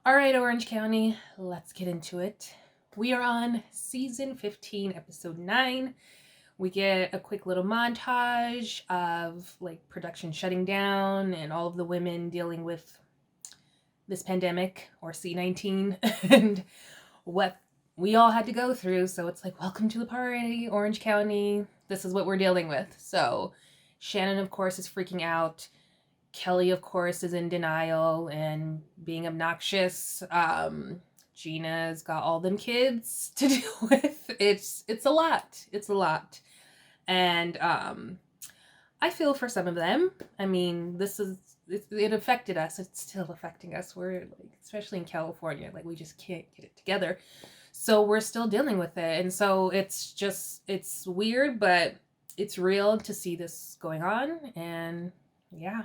All right, Orange County, let's get into it. We are on season 15, episode 9. We get a quick little montage of like production shutting down and all of the women dealing with this pandemic or C-19 and what we all had to go through. So it's like, welcome to the party, Orange County. This is what we're dealing with. So Shannon, of course, is freaking out. Kelly, of course, is in denial and being obnoxious. Gina's got all them kids to deal with. It's a lot. It's a lot. And I feel for some of them. I mean, it affected us. It's still affecting us. We're like, especially in California, like we just can't get it together. So we're still dealing with it. And so it's weird, but it's real to see this going on. And yeah.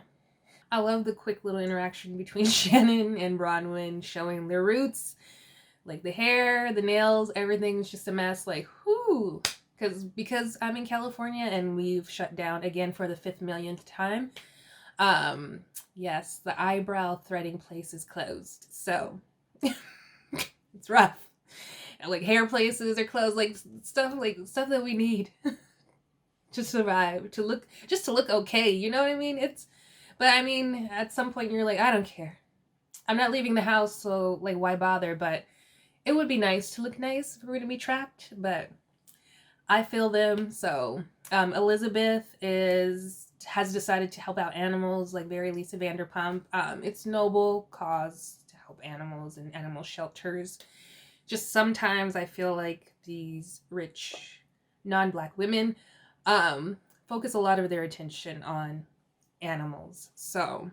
I love the quick little interaction between Shannon and Bronwyn showing their roots. Like the hair, the nails, everything's just a mess. Like, whoo. Because I'm in California and we've shut down again for the 5th millionth time. Yes, the eyebrow threading place is closed. So it's rough. And like hair places are closed, like stuff that we need to survive, to look okay. You know what I mean? But I mean, at some point you're like, I don't care. I'm not leaving the house, so like, why bother? But it would be nice to look nice if we were to be trapped. But I feel them. So Elizabeth has decided to help out animals, like very Lisa Vanderpump. It's noble cause to help animals and animal shelters. Just sometimes I feel like these rich non-Black women focus a lot of their attention on animals. So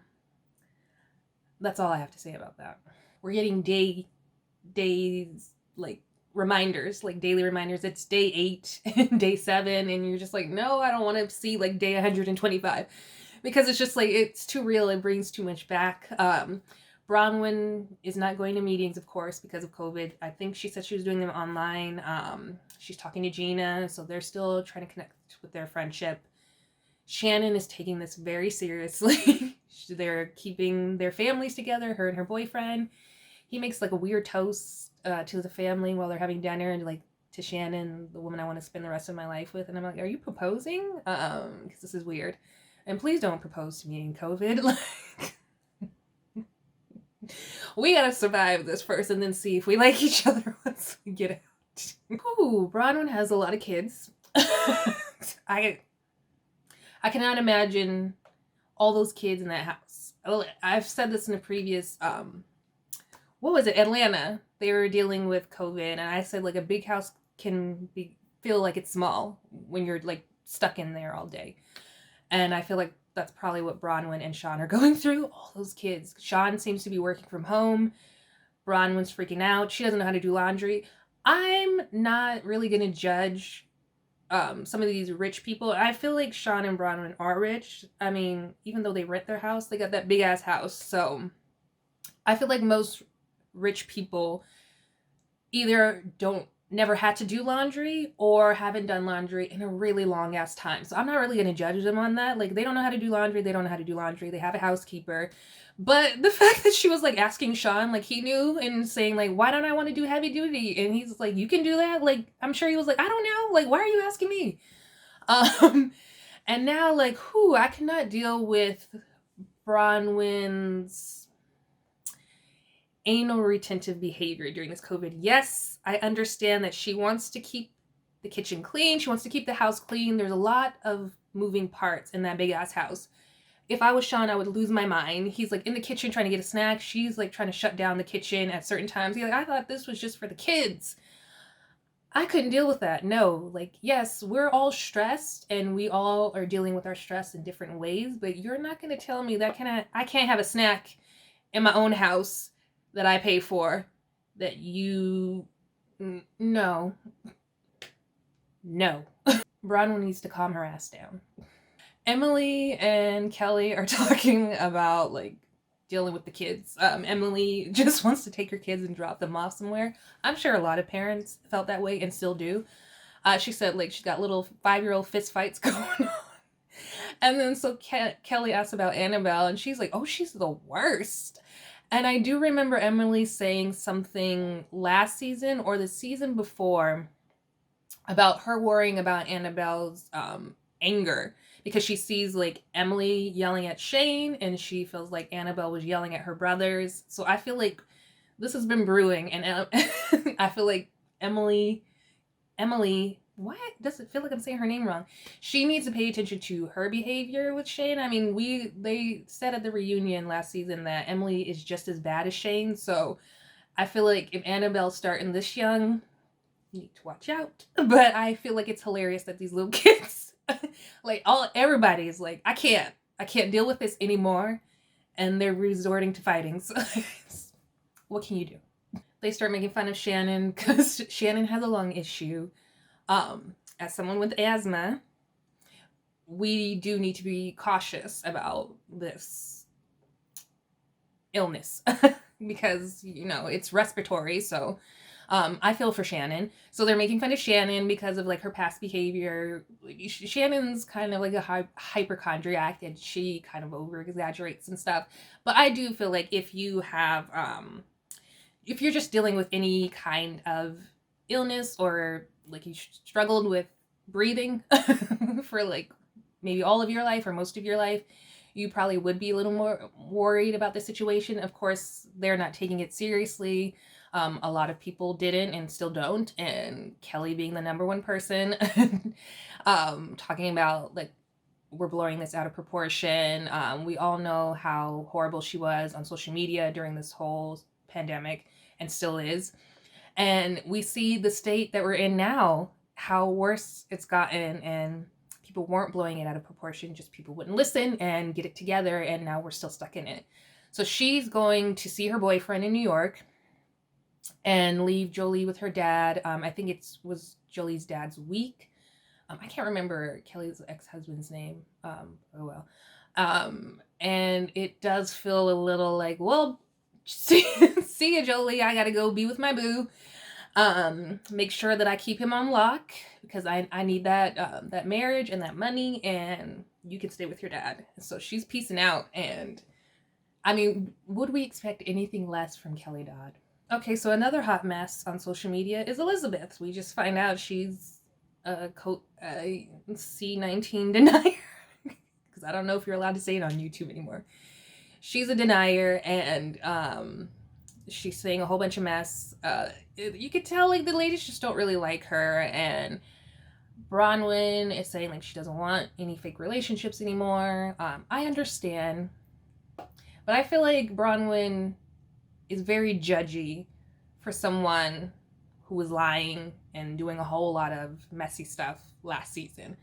that's all I have to say about that. We're getting days like reminders, like daily reminders. It's day 8 and day 7 and you're just like, no, I don't want to see like day 125 because it's just like, it's too real. It brings too much back. Bronwyn is not going to meetings, of course, because of COVID. I think she said she was doing them online. She's talking to Gina, so they're still trying to connect with their friendship. Shannon is taking this very seriously. They're keeping their families together, her and her boyfriend. He makes like a weird toast to the family while they're having dinner and like to Shannon, the woman I want to spend the rest of my life with. And I'm like, are you proposing? Because this is weird. And please don't propose to me in COVID. Like, we gotta survive this first and then see if we like each other once we get out. Ooh, Bronwyn has a lot of kids. I cannot imagine all those kids in that house. I've said this in a previous, what was it? Atlanta. They were dealing with COVID, and I said like a big house can feel like it's small when you're like stuck in there all day. And I feel like that's probably what Bronwyn and Sean are going through. All those kids. Sean seems to be working from home. Bronwyn's freaking out. She doesn't know how to do laundry. I'm not really going to judge some of these rich people. I feel like Sean and Bronwyn are rich. I mean, even though they rent their house, they got that big ass house. So I feel like most rich people either never had to do laundry or haven't done laundry in a really long ass time. So I'm not really going to judge them on that. Like, they don't know how to do laundry. They don't know how to do laundry. They have a housekeeper. But the fact that she was like asking Sean, like he knew, and saying like, why don't I want to do heavy duty? And he's like, you can do that. Like, I'm sure he was like, I don't know. Like, why are you asking me? And now like, I cannot deal with Bronwyn's anal retentive behavior during this COVID. Yes, I understand that she wants to keep the kitchen clean. She wants to keep the house clean. There's a lot of moving parts in that big ass house. If I was Sean, I would lose my mind. He's like in the kitchen trying to get a snack. She's like trying to shut down the kitchen at certain times. He's like, I thought this was just for the kids. I couldn't deal with that. No, like, yes, we're all stressed and we all are dealing with our stress in different ways, but you're not going to tell me that I can't have a snack in my own house that I pay for, that you, no. Bronwyn needs to calm her ass down. Emily and Kelly are talking about like dealing with the kids. Emily just wants to take her kids and drop them off somewhere. I'm sure a lot of parents felt that way and still do. She said like she's got little 5-year-old fist fights going on. And then so Kelly asks about Annabelle and she's like, oh, she's the worst. And I do remember Emily saying something last season or the season before about her worrying about Annabelle's anger because she sees like Emily yelling at Shane and she feels like Annabelle was yelling at her brothers. So I feel like this has been brewing, and I feel like Emily, what does it feel like I'm saying her name wrong? She needs to pay attention to her behavior with Shane. I mean, they said at the reunion last season that Emily is just as bad as Shane. So I feel like if Annabelle's starting this young, you need to watch out. But I feel like it's hilarious that these little kids, like everybody is like, I can't deal with this anymore, and they're resorting to fighting. So what can you do? They start making fun of Shannon because Shannon has a lung issue. As someone with asthma, we do need to be cautious about this illness because, you know, it's respiratory. So I feel for Shannon. So they're making fun of Shannon because of like her past behavior. Shannon's kind of like a hypochondriac and she kind of over exaggerates and stuff. But I do feel like if you have, if you're just dealing with any kind of illness or like you struggled with breathing for like maybe all of your life or most of your life, you probably would be a little more worried about the situation. Of course, they're not taking it seriously. A lot of people didn't and still don't. And Kelly being the number one person, talking about like, we're blowing this out of proportion. We all know how horrible she was on social media during this whole pandemic and still is. And we see the state that we're in now, how worse it's gotten, and people weren't blowing it out of proportion, just people wouldn't listen and get it together, and now we're still stuck in it. So she's going to see her boyfriend in New York and leave Jolie with her dad. I think it was Jolie's dad's week. I can't remember Kelly's ex-husband's name. Oh well. And it does feel a little like, well, see ya, Jolie. I gotta go be with my boo. Make sure that I keep him on lock because I need that that marriage and that money, and you can stay with your dad. So she's peacing out, and I mean, would we expect anything less from Kelly Dodd? Okay, so another hot mess on social media is Elizabeth. We just find out she's a C19 denier because I don't know if you're allowed to say it on YouTube anymore. She's a denier, and she's saying a whole bunch of mess. You could tell like the ladies just don't really like her, and Bronwyn is saying like she doesn't want any fake relationships anymore. I understand, but I feel like Bronwyn is very judgy for someone who was lying and doing a whole lot of messy stuff last season.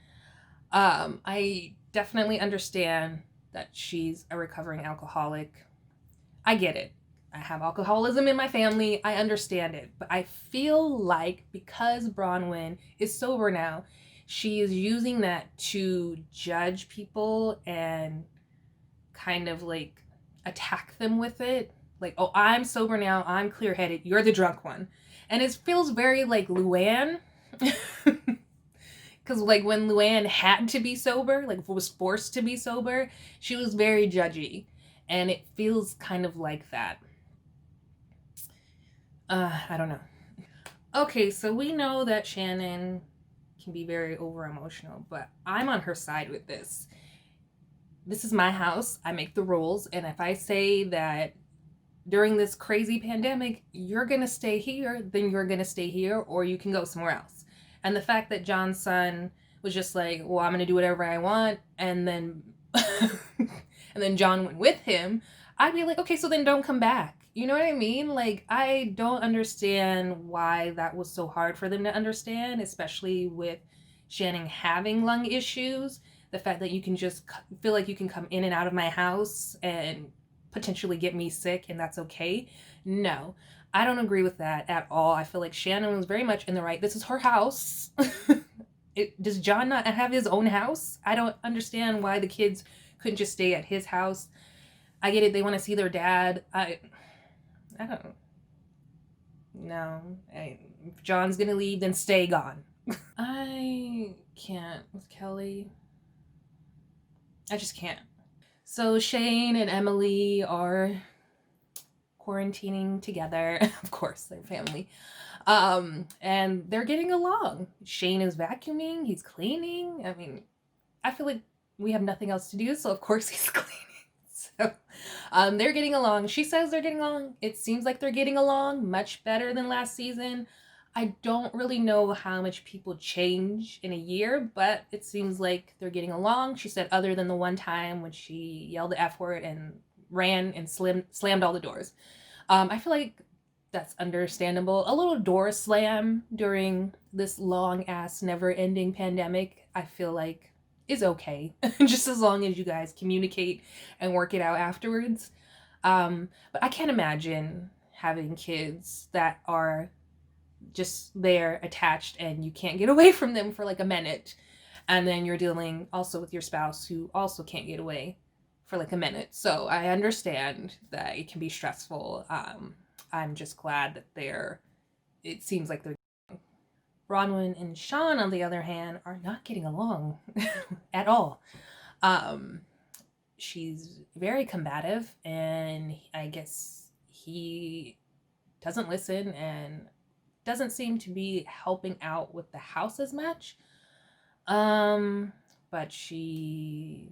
I definitely understand that she's a recovering alcoholic. I get it. I have alcoholism in my family. I understand it. But I feel like because Bronwyn is sober now, she is using that to judge people and kind of like attack them with it. Like, oh, I'm sober now. I'm clear-headed. You're the drunk one. And it feels very like Luann. Because like when Luann had to be sober, like was forced to be sober, she was very judgy. And it feels kind of like that. I don't know. Okay, so we know that Shannon can be very over emotional, but I'm on her side with this. This is my house. I make the rules. And if I say that during this crazy pandemic, you're going to stay here, then you're going to stay here, or you can go somewhere else. And the fact that John's son was just like, well, I'm going to do whatever I want, and then and then John went with him, I'd be like, okay, so then don't come back. You know what I mean? Like, I don't understand why that was so hard for them to understand, especially with Shannon having lung issues. The fact that you can just feel like you can come in and out of my house and potentially get me sick and that's okay. No, I don't agree with that at all. I feel like Shannon was very much in the right. This is her house. Does John not have his own house? I don't understand why the kids couldn't just stay at his house. I get it. They want to see their dad. I don't. No. If John's going to leave, then stay gone. I can't with Kelly. I just can't. So Shane and Emily are quarantining together. Of course, they're family. And they're getting along. Shane is vacuuming, he's cleaning. I mean, I feel like we have nothing else to do, so of course he's cleaning. So they're getting along. She says they're getting along. It seems like they're getting along much better than last season. I don't really know how much people change in a year, but it seems like they're getting along. She said other than the one time when she yelled the F word and ran and slammed all the doors. I feel like that's understandable. A little door slam during this long ass never ending pandemic, I feel like is okay. Just as long as you guys communicate and work it out afterwards. But I can't imagine having kids that are just there attached and you can't get away from them for like a minute. And then you're dealing also with your spouse who also can't get away for like a minute. So I understand that it can be stressful. I'm just glad that it seems like they're. Bronwyn and Sean, on the other hand, are not getting along at all. She's very combative, and I guess he doesn't listen and doesn't seem to be helping out with the house as much. But she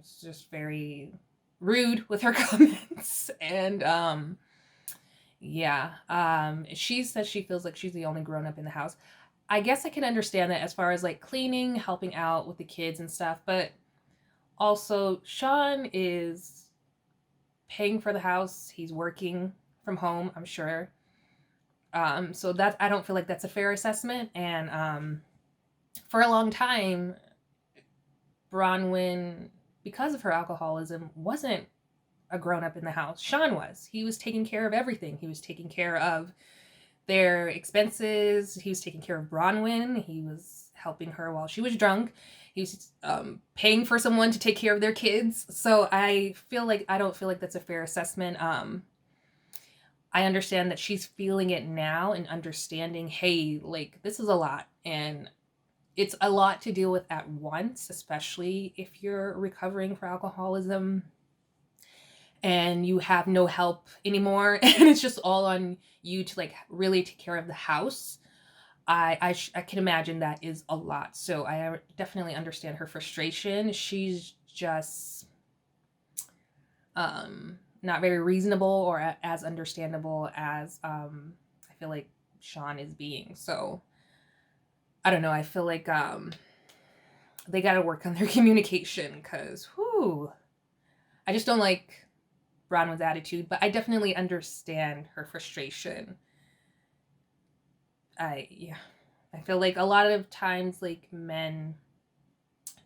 is just very rude with her comments, and she says she feels like she's the only grown up in the house. I guess I can understand that as far as like cleaning, helping out with the kids and stuff, but also Sean is paying for the house. He's working from home, I'm sure. So that I don't feel like that's a fair assessment. And for a long time, Bronwyn, because of her alcoholism, wasn't a grown up in the house. Sean was. He was taking care of everything. He was taking care of their expenses. He was taking care of Bronwyn. He was helping her while she was drunk. He was paying for someone to take care of their kids. So I don't feel like that's a fair assessment. I understand that she's feeling it now and understanding, hey, like this is a lot, and it's a lot to deal with at once, especially if you're recovering for alcoholism and you have no help anymore and it's just all on you to like really take care of the house. I can imagine that is a lot. So I definitely understand her frustration. She's just not very reasonable or as understandable as I feel like Sean is being. So I don't know. I feel like they got to work on their communication because I just don't like Bronwyn's attitude, but I definitely understand her frustration. I feel like a lot of times like men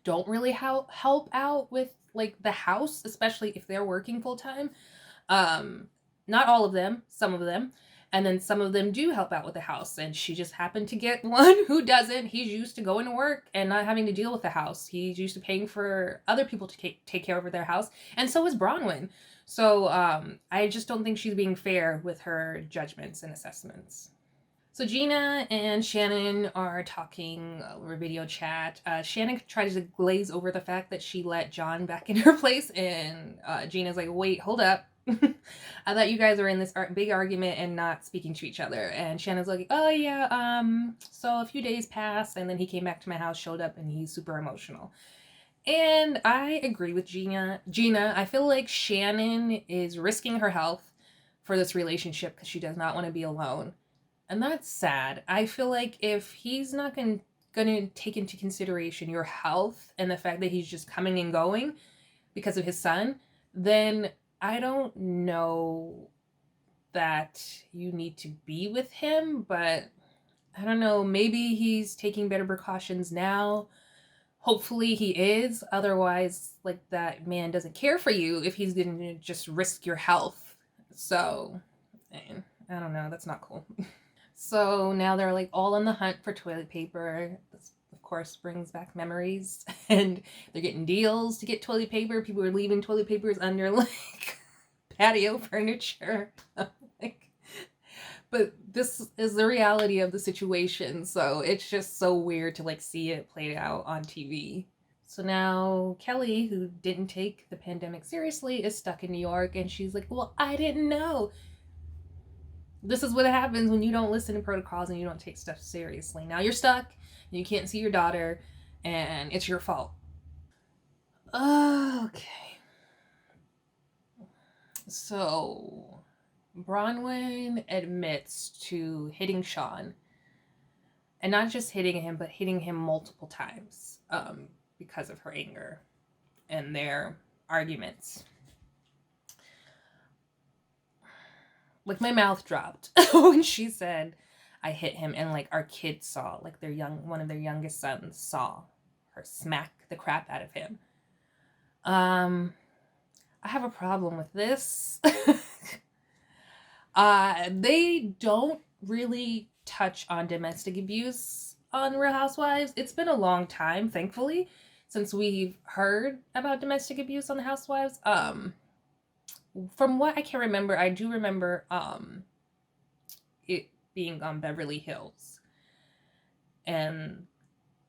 don't really help out with like the house, especially if they're working full time. Not all of them, some of them. And then some of them do help out with the house. And she just happened to get one who doesn't. He's used to going to work and not having to deal with the house. He's used to paying for other people to take care of their house. And so is Bronwyn. So I just don't think she's being fair with her judgments and assessments. So Gina and Shannon are talking over video chat. Shannon tries to glaze over the fact that she let John back in her place, and Gina's like, wait, hold up. I thought you guys were in this big argument and not speaking to each other. And Shannon's like, oh yeah, so a few days passed, and then he came back to my house, showed up, and he's super emotional. And I agree with Gina. I feel like Shannon is risking her health for this relationship because she does not want to be alone. And that's sad. I feel like if he's not going to take into consideration your health and the fact that he's just coming and going because of his son, then I don't know that you need to be with him. But I don't know, maybe he's taking better precautions now. Hopefully he is. Otherwise, like, that man doesn't care for you if he's going to just risk your health. So, I don't know. That's not cool. So now they're like all on the hunt for toilet paper. This, of course, brings back memories. And they're getting deals to get toilet paper. People are leaving toilet papers under like patio furniture. But this is the reality of the situation. So it's just so weird to like see it played out on TV. So now Kelly, who didn't take the pandemic seriously, is stuck in New York, and she's like, well, I didn't know. This is what happens when you don't listen to protocols and you don't take stuff seriously. Now you're stuck, and you can't see your daughter, and it's your fault. Okay. So Bronwyn admits to hitting Sean, and not just hitting him, but hitting him multiple times because of her anger and their arguments. Like, my mouth dropped when she said I hit him, and like our kids saw, like one of their youngest sons saw her smack the crap out of him. I have a problem with this. They don't really touch on domestic abuse on Real Housewives. It's been a long time, thankfully, since we've heard about domestic abuse on the Housewives. From what I can remember, I do remember it being on Beverly Hills and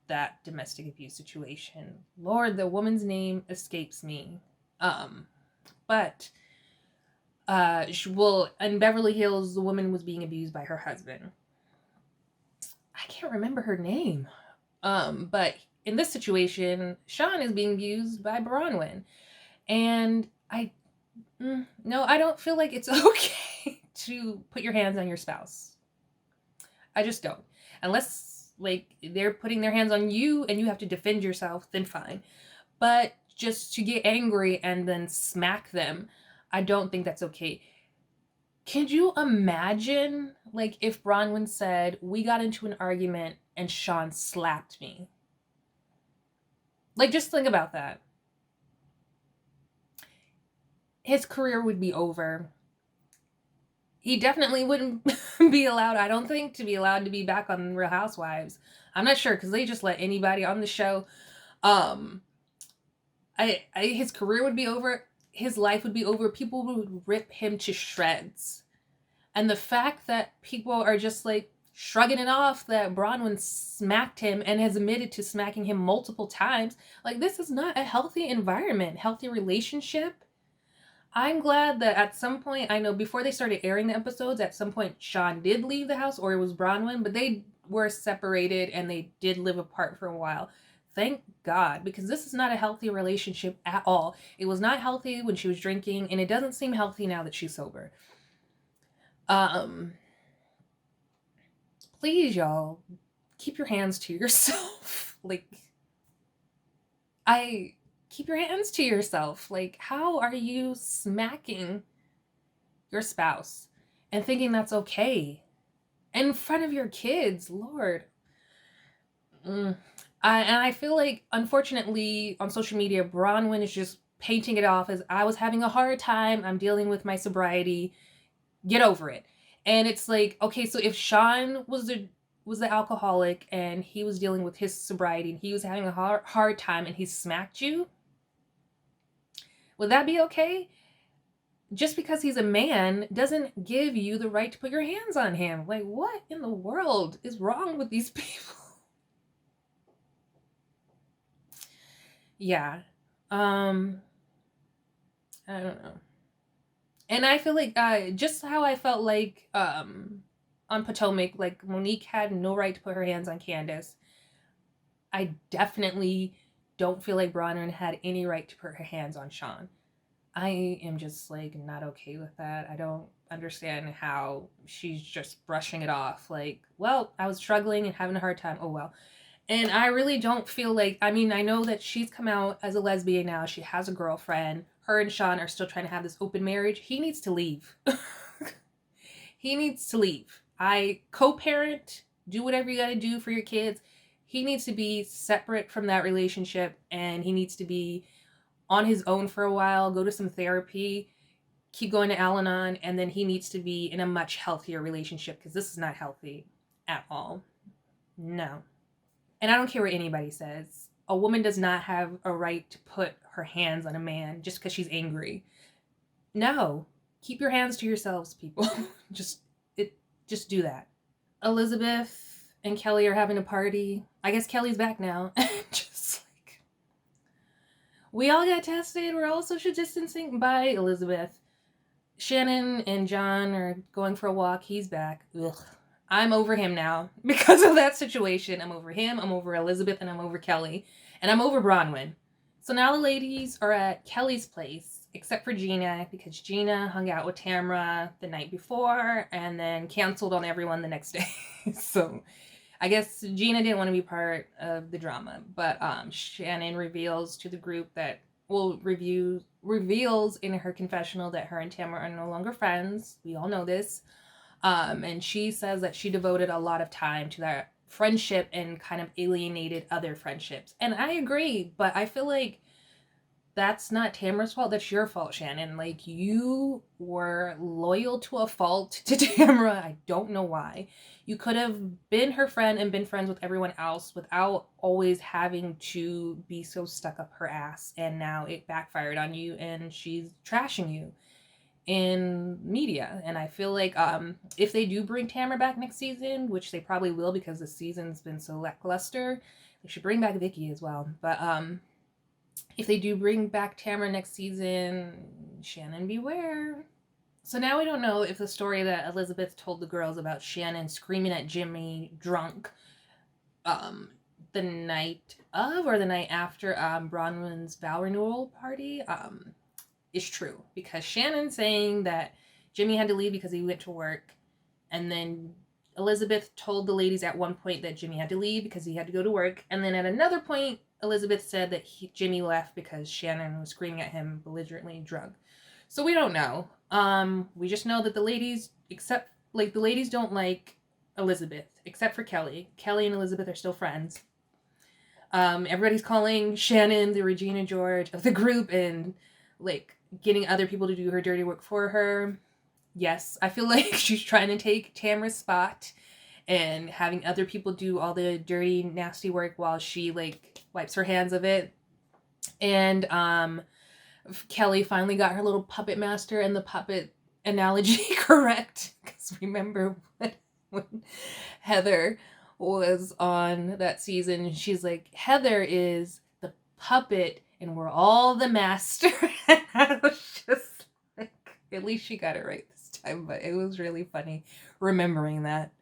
that domestic abuse situation. Lord, the woman's name escapes me. But in Beverly Hills, the woman was being abused by her husband. I can't remember her name. But in this situation, Sean is being abused by Bronwyn. And I don't feel like it's okay to put your hands on your spouse. I just don't. Unless, like, they're putting their hands on you and you have to defend yourself, then fine. But just to get angry and then smack them, I don't think that's okay. Could you imagine, like, if Bronwyn said, we got into an argument and Sean slapped me? Like, just think about that. His career would be over. He definitely wouldn't be allowed, I don't think, to be allowed to be back on Real Housewives. I'm not sure, because they just let anybody on the show. His career would be over. His life would be over. People would rip him to shreds. And the fact that people are just like shrugging it off that Bronwyn smacked him and has admitted to smacking him multiple times, like, this is not a healthy environment, healthy relationship. I'm glad that at some point, I know before they started airing the episodes, at some point Sean did leave the house, or it was Bronwyn, but they were separated and they did live apart for a while. Thank God, because this is not a healthy relationship at all. It was not healthy when she was drinking, and it doesn't seem healthy now that she's sober. Please, y'all, keep your hands to yourself. Keep your hands to yourself. Like, how are you smacking your spouse and thinking that's okay in front of your kids? Lord. And I feel like, unfortunately, on social media, Bronwyn is just painting it off as, I was having a hard time, I'm dealing with my sobriety, get over it. And it's like, okay, so if Sean was the alcoholic and he was dealing with his sobriety and he was having a hard time and he smacked you, would that be okay? Just because he's a man doesn't give you the right to put your hands on him. Like, what in the world is wrong with these people? Yeah. I don't know. And I feel like just how I felt like on Potomac, like, Monique had no right to put her hands on Candace. I definitely don't feel like Bronwyn had any right to put her hands on Sean. I am just, like, not okay with that. I don't understand how she's just brushing it off. Like, well, I was struggling and having a hard time. Oh, well. And I really don't feel like, I mean, I know that she's come out as a lesbian now. She has a girlfriend. Her and Sean are still trying to have this open marriage. He needs to leave. He needs to leave. I co-parent, do whatever you gotta do for your kids. He needs to be separate from that relationship, and he needs to be on his own for a while, go to some therapy, keep going to Al-Anon, and then he needs to be in a much healthier relationship, because this is not healthy at all. No. And I don't care what anybody says. A woman does not have a right to put her hands on a man just because she's angry. No. Keep your hands to yourselves, people. Just do that. Elizabeth and Kelly are having a party. I guess Kelly's back now. Just like, We all got tested. We're all social distancing. Bye, Elizabeth. Shannon and John are going for a walk. He's back. Ugh. I'm over him now because of that situation. I'm over him. I'm over Elizabeth, and I'm over Kelly, and I'm over Bronwyn. So now the ladies are at Kelly's place, except for Gina, because Gina hung out with Tamra the night before and then canceled on everyone the next day. So I guess Gina didn't want to be part of the drama, but Shannon reveals to the group that reveals in her confessional that her and Tamara are no longer friends. We all know this. And she says that she devoted a lot of time to that friendship and kind of alienated other friendships. And I agree, but I feel like that's not Tamara's fault. That's your fault, Shannon. Like, you were loyal to a fault to Tamara. I don't know why. You could have been her friend and been friends with everyone else without always having to be so stuck up her ass. And now it backfired on you and she's trashing you in media. And I feel like if they do bring Tamara back next season, which they probably will because the season's been so lackluster, they should bring back Vicky as well. But if they do bring back Tamara next season, Shannon beware. So now we don't know if the story that Elizabeth told the girls about Shannon screaming at Jimmy drunk the night of or the night after Bronwyn's vow renewal party is true. Because Shannon's saying that Jimmy had to leave because he went to work, and then Elizabeth told the ladies at one point that Jimmy had to leave because he had to go to work, and then at another point Elizabeth said that Jimmy left because Shannon was screaming at him belligerently drunk. So we don't know. We just know that the ladies don't like Elizabeth, except for Kelly. Kelly and Elizabeth are still friends. Everybody's calling Shannon the Regina George of the group and like getting other people to do her dirty work for her. Yes, I feel like she's trying to take Tamara's spot and having other people do all the dirty, nasty work while she like wipes her hands of it. And Kelly finally got her little puppet master and the puppet analogy correct. Because remember when Heather was on that season, she's like, Heather is the puppet and we're all the master. And I was just like, at least she got it right this time, but it was really funny remembering that.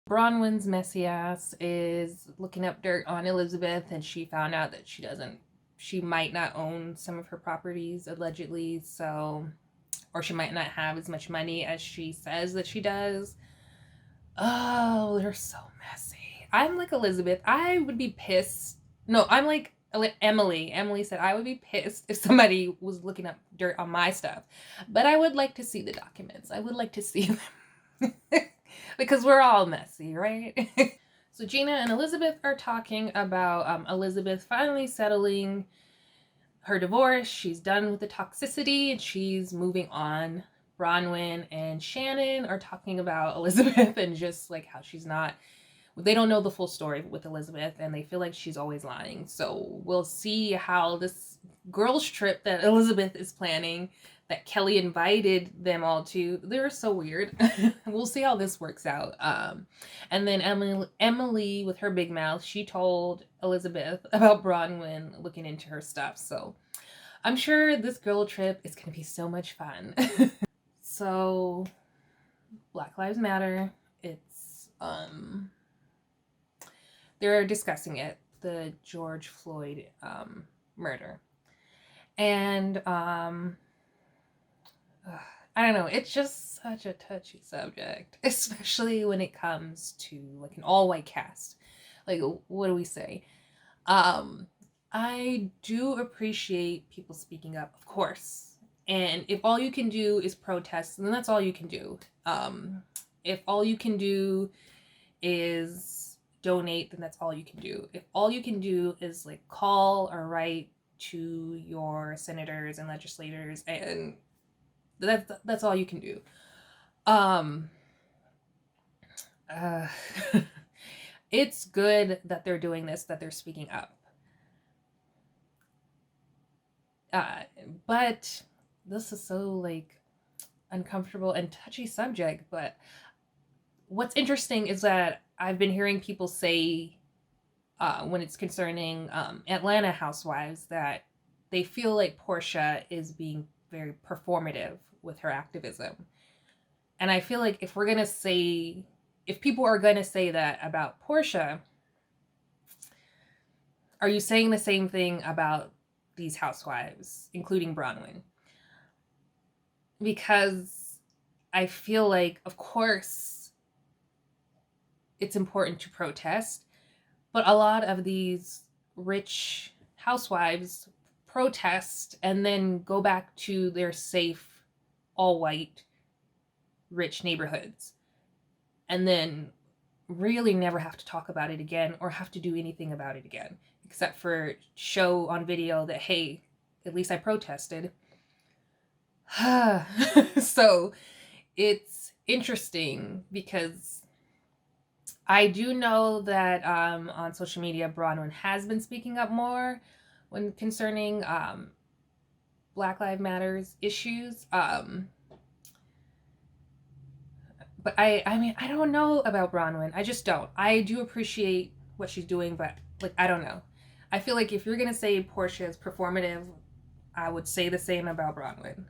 Bronwyn's messy ass is looking up dirt on Elizabeth, and she found out that she might not own some of her properties, allegedly, so, or she might not have as much money as she says that she does. Oh, they're so messy. I'm like Elizabeth. I would be pissed. No, I'm like Emily. Emily said I would be pissed if somebody was looking up dirt on my stuff. But I would like to see the documents. I would like to see them. Because we're all messy, right? So Gina and Elizabeth are talking about Elizabeth finally settling her divorce. She's done with the toxicity and she's moving on. Bronwyn and Shannon are talking about Elizabeth and just like how she's not, they don't know the full story with Elizabeth and they feel like she's always lying. So we'll see how this girls' trip that Elizabeth is planning, that Kelly invited them all to, they're so weird. We'll see how this works out. And then Emily, with her big mouth, she told Elizabeth about Bronwyn looking into her stuff. So I'm sure this girl trip is going to be so much fun. So Black Lives Matter. It's, they're discussing it, the George Floyd murder. And I don't know, it's just such a touchy subject, especially when it comes to like an all-white cast. Like, what do we say? I do appreciate people speaking up, of course. And if all you can do is protest, then that's all you can do. If all you can do is donate, then that's all you can do. If all you can do is like call or write to your senators and legislators, and that's all you can do. It's good that they're doing this, that they're speaking up. But this is so like uncomfortable and touchy subject. But what's interesting is that I've been hearing people say when it's concerning Atlanta Housewives that they feel like Portia is being very performative with her activism. And I feel like if people are going to say that about Portia, are you saying the same thing about these housewives, including Bronwyn? Because I feel like, of course, it's important to protest, but a lot of these rich housewives protest and then go back to their safe, all white, rich neighborhoods, and then really never have to talk about it again or have to do anything about it again, except for show on video that, hey, at least I protested. So it's interesting because I do know that on social media, Bronwyn has been speaking up more when concerning Black Lives Matters issues. But I mean, I don't know about Bronwyn. I just don't. I do appreciate what she's doing, but like, I don't know. I feel like if you're gonna say Portia is performative, I would say the same about Bronwyn.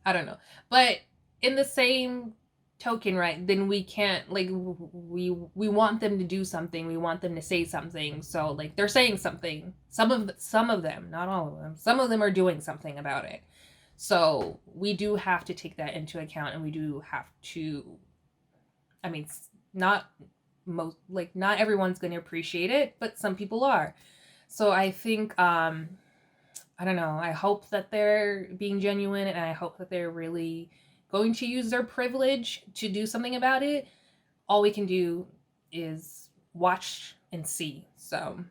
I don't know, but in the same token, right? Then we can't, like, we want them to do something. We want them to say something. So like, they're saying something. Some of them, not all of them. Some of them are doing something about it. So we do have to take that into account, and we do have to. I mean, not everyone's going to appreciate it, but some people are. So I think I don't know. I hope that they're being genuine, and I hope that they're really going to use their privilege to do something about it. All we can do is watch and see. So,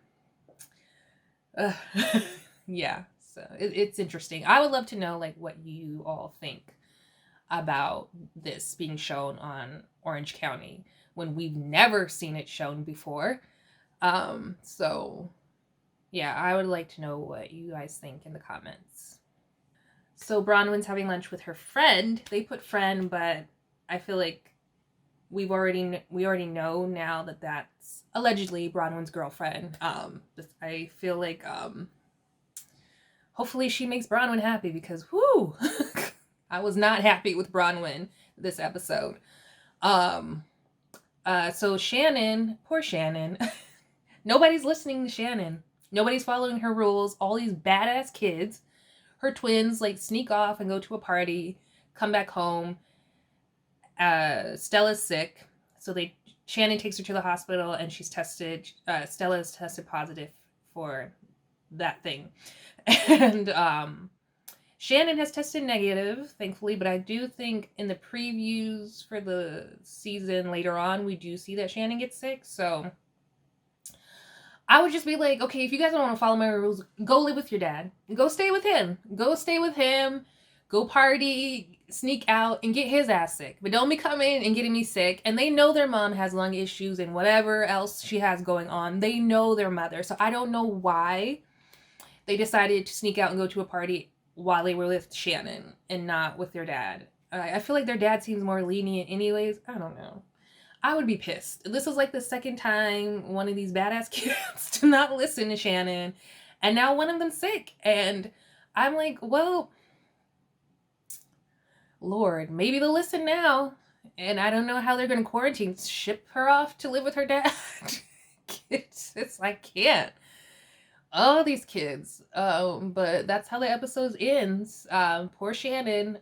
yeah. So it's interesting. I would love to know like what you all think about this being shown on Orange County when we've never seen it shown before. So yeah, I would like to know what you guys think in the comments. So Bronwyn's having lunch with her friend. They put friend, but I feel like we already know now that that's allegedly Bronwyn's girlfriend. I feel like hopefully she makes Bronwyn happy, because whoo, I was not happy with Bronwyn this episode. So Shannon, poor Shannon, nobody's listening to Shannon. Nobody's following her rules. All these badass kids, her twins, like sneak off and go to a party, come back home. Stella's sick, so Shannon takes her to the hospital, and she's tested. Stella's tested positive for that thing, and Shannon has tested negative, thankfully. But I do think in the previews for the season later on, we do see that Shannon gets sick. So I would just be like, okay, if you guys don't want to follow my rules, go live with your dad. Go stay with him. Go stay with him. Go party, sneak out, and get his ass sick. But don't be coming and getting me sick. And they know their mom has lung issues and whatever else she has going on. They know their mother. So I don't know why they decided to sneak out and go to a party while they were with Shannon and not with their dad. I feel like their dad seems more lenient anyways. I don't know. I would be pissed. This was like the second time one of these badass kids to not listen to Shannon, and now one of them's sick. And I'm like, well, Lord, maybe they'll listen now. And I don't know how they're going to quarantine. Ship her off to live with her dad. It's I can't. Oh, these kids. But that's how the episode ends. Poor Shannon.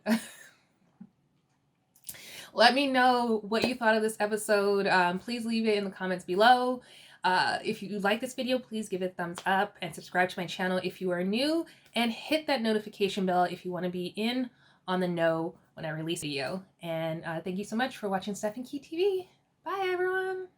Let me know what you thought of this episode. Please leave it in the comments below. If you like this video, please give it a thumbs up and subscribe to my channel if you are new, and hit that notification bell if you want to be in on the know when I release a video. And thank you so much for watching Steph and Key TV. Bye, everyone.